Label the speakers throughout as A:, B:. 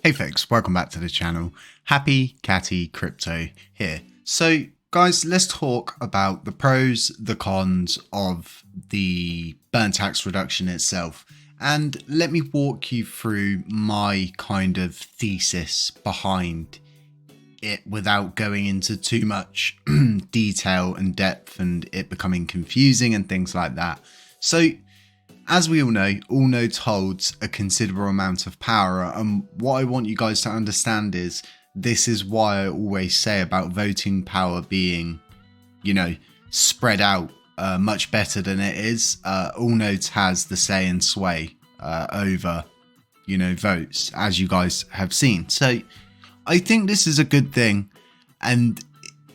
A: Hey folks, welcome back to the channel. Happy Catty Crypto here. So guys, let's talk about the pros, the cons of the burn tax reduction itself. And let me walk you through my kind of thesis behind it without going into too much detail and depth and it becoming confusing and things like that. So as we all nodes holds a considerable amount of power, and what I want you guys to understand is this is why I always say about voting power being, spread out much better than it is. All nodes has the say and sway over, votes, as you guys have seen. So I think this is a good thing, and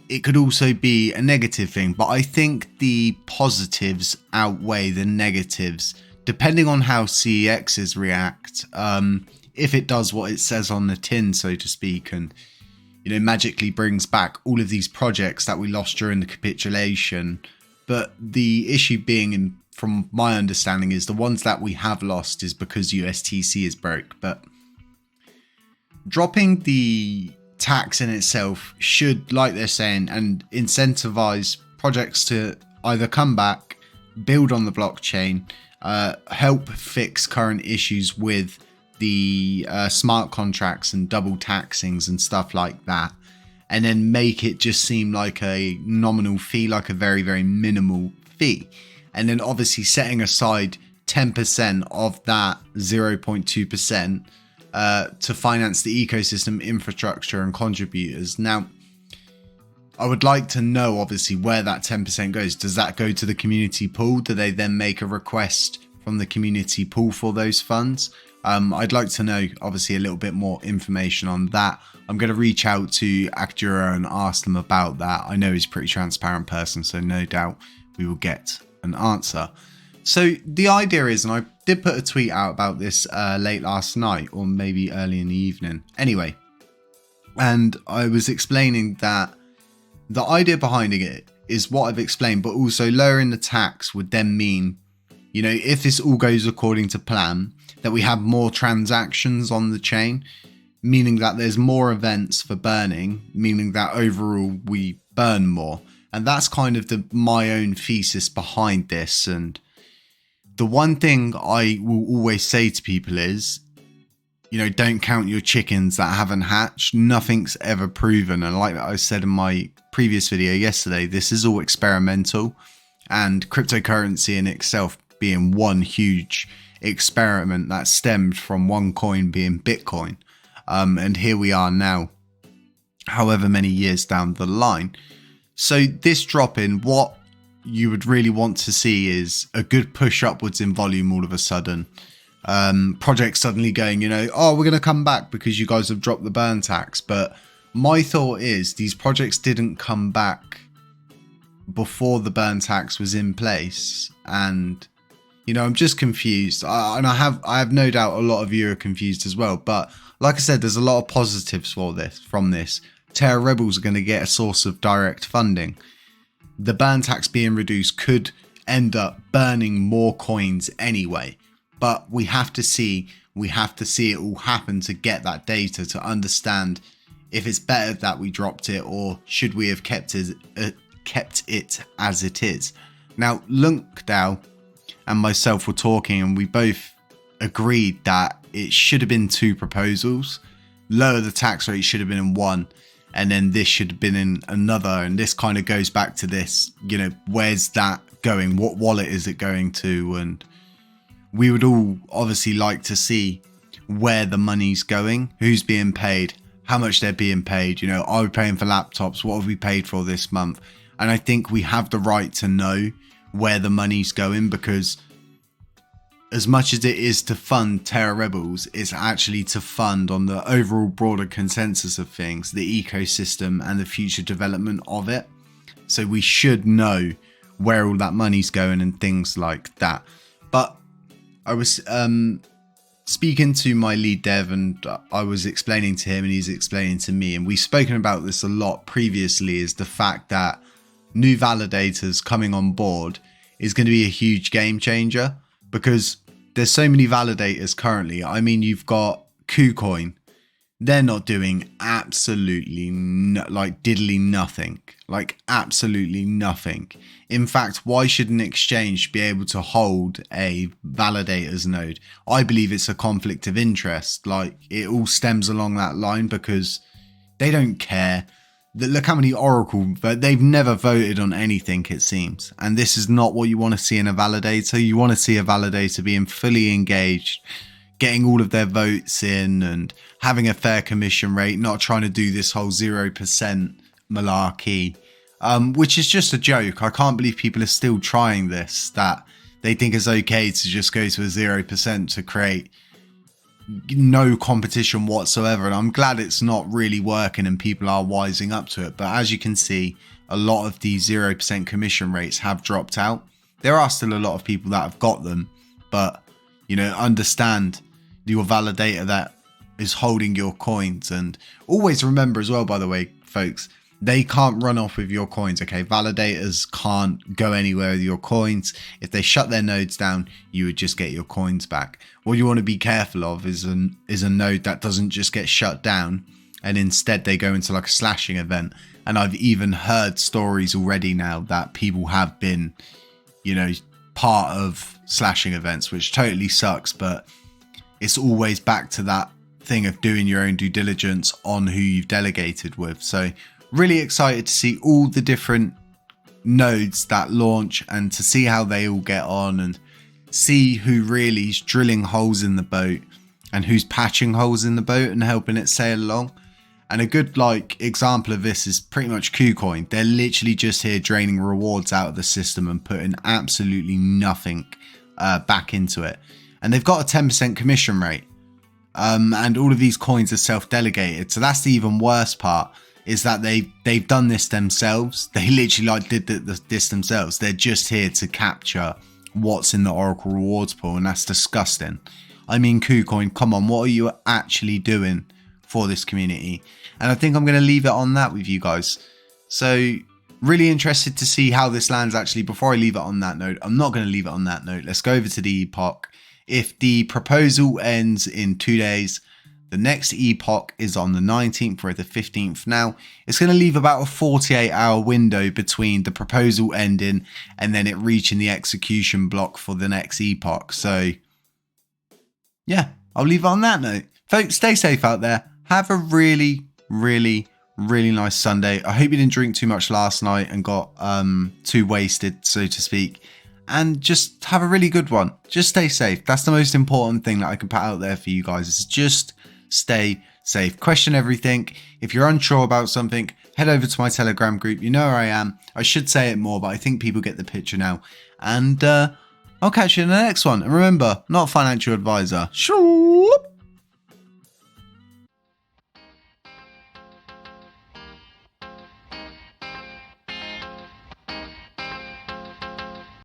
A: it could also be a negative thing, but I think the positives outweigh the negatives depending on how CEXs react. If it does what it says on the tin, so to speak, and magically brings back all of these projects that we lost during the capitulation. But the issue being, from my understanding, is the ones that we have lost is because USTC is broke. But dropping the tax in itself should, like they're saying, and incentivize projects to either come back, build on the blockchain, help fix current issues with the smart contracts and double taxings and stuff like that, and then make it just seem like a nominal fee, like a very, very minimal fee. And then obviously setting aside 10% of that 0.2% to finance the ecosystem infrastructure and contributors. Now, I would like to know obviously where that 10% goes. Does that go to the community pool? Do they then make a request from the community pool for those funds? I'd like to know obviously a little bit more information on that. I'm going to reach out to Akdura and ask them about that. I know he's a pretty transparent person, so no doubt we will get an answer. So the idea is, and I did put a tweet out about this late last night or maybe early in the evening. Anyway, and I was explaining that the idea behind it is what I've explained, but also lowering the tax would then mean, if this all goes according to plan, that we have more transactions on the chain, meaning that there's more events for burning, meaning that overall we burn more. And that's kind of my own thesis behind this. And the one thing I will always say to people is, don't count your chickens that haven't hatched. Nothing's ever proven. And like I said in my previous video yesterday, this is all experimental, and cryptocurrency in itself being one huge experiment that stemmed from one coin being Bitcoin. And here we are now, however many years down the line. So this drop in, what you would really want to see is a good push upwards in volume all of a sudden. Projects suddenly going, oh, we're going to come back because you guys have dropped the burn tax. But my thought is these projects didn't come back before the burn tax was in place. And, I'm just confused. And I have no doubt a lot of you are confused as well. But like I said, there's a lot of positives from this. Terra Rebels are going to get a source of direct funding. The burn tax being reduced could end up burning more coins anyway. But we have to see it all happen to get that data to understand if it's better that we dropped it or should we have kept it as it is. Now, Lunkdao and myself were talking, and we both agreed that it should have been 2 proposals. Lower the tax rate should have been in one, and then this should have been in another. And this kind of goes back to this, where's that going? What wallet is it going to? And we would all obviously like to see where the money's going, who's being paid, how much they're being paid. Are we paying for laptops? What have we paid for this month? And I think we have the right to know where the money's going, because as much as it is to fund Terra Rebels, it's actually to fund, on the overall broader consensus of things, the ecosystem and the future development of it. So we should know where all that money's going and things like that. But I was speaking to my lead dev, and I was explaining to him and he's explaining to me, and we've spoken about this a lot previously, is the fact that new validators coming on board is going to be a huge game changer, because there's so many validators currently. I mean, you've got KuCoin, they're not doing absolutely diddly nothing. Like absolutely nothing. In fact, why should an exchange be able to hold a validators node? I believe it's a conflict of interest. Like it all stems along that line because they don't care. Look how many Oracle, but they've never voted on anything, it seems. And this is not what you want to see in a validator. You want to see a validator being fully engaged, getting all of their votes in and having a fair commission rate, not trying to do this whole 0% malarkey, which is just a joke. I can't believe people are still trying this, that they think it's okay to just go to a 0% to create no competition whatsoever. And I'm glad it's not really working and people are wising up to it. But as you can see, a lot of these 0% commission rates have dropped out. There are still a lot of people that have got them, but you know, understand your validator that is holding your coins. And always remember as well, by the way, folks, they can't run off with your coins, okay? Validators can't go anywhere with your coins. If they shut their nodes down, you would just get your coins back. What you want to be careful of is a node that doesn't just get shut down and instead they go into like a slashing event. And I've even heard stories already now that people have been, you know, part of slashing events, which totally sucks, but it's always back to that thing of doing your own due diligence on who you've delegated with. So really excited to see all the different nodes that launch and to see how they all get on and see who really is drilling holes in the boat and who's patching holes in the boat and helping it sail along. And a good example of this is pretty much KuCoin. They're literally just here draining rewards out of the system and putting absolutely nothing back into it. And they've got a 10% commission rate. And all of these coins are self-delegated. So that's the even worse part, is that they've done this themselves. They literally did this themselves. They're just here to capture what's in the Oracle rewards pool, and that's disgusting. I mean, KuCoin, come on, what are you actually doing for this community? And I think I'm going to leave it on that with you guys. So really interested to see how this lands. Actually, before I leave it on that note, I'm not going to leave it on that note. Let's go over to the epoch. If the proposal ends in 2 days, the next epoch is on the 19th or the 15th. Now, it's going to leave about a 48-hour window between the proposal ending and then it reaching the execution block for the next epoch. So, yeah, I'll leave it on that note. Folks, stay safe out there. Have a really, really, really nice Sunday. I hope you didn't drink too much last night and got too wasted, so to speak. And just have a really good one. Just stay safe. That's the most important thing that I can put out there for you guys, is just stay safe. Question everything. If you're unsure about something, head over to my Telegram group. You know where I am. I should say it more, but I think people get the picture now. And I'll catch you in the next one. And remember, not a financial advisor. Sure.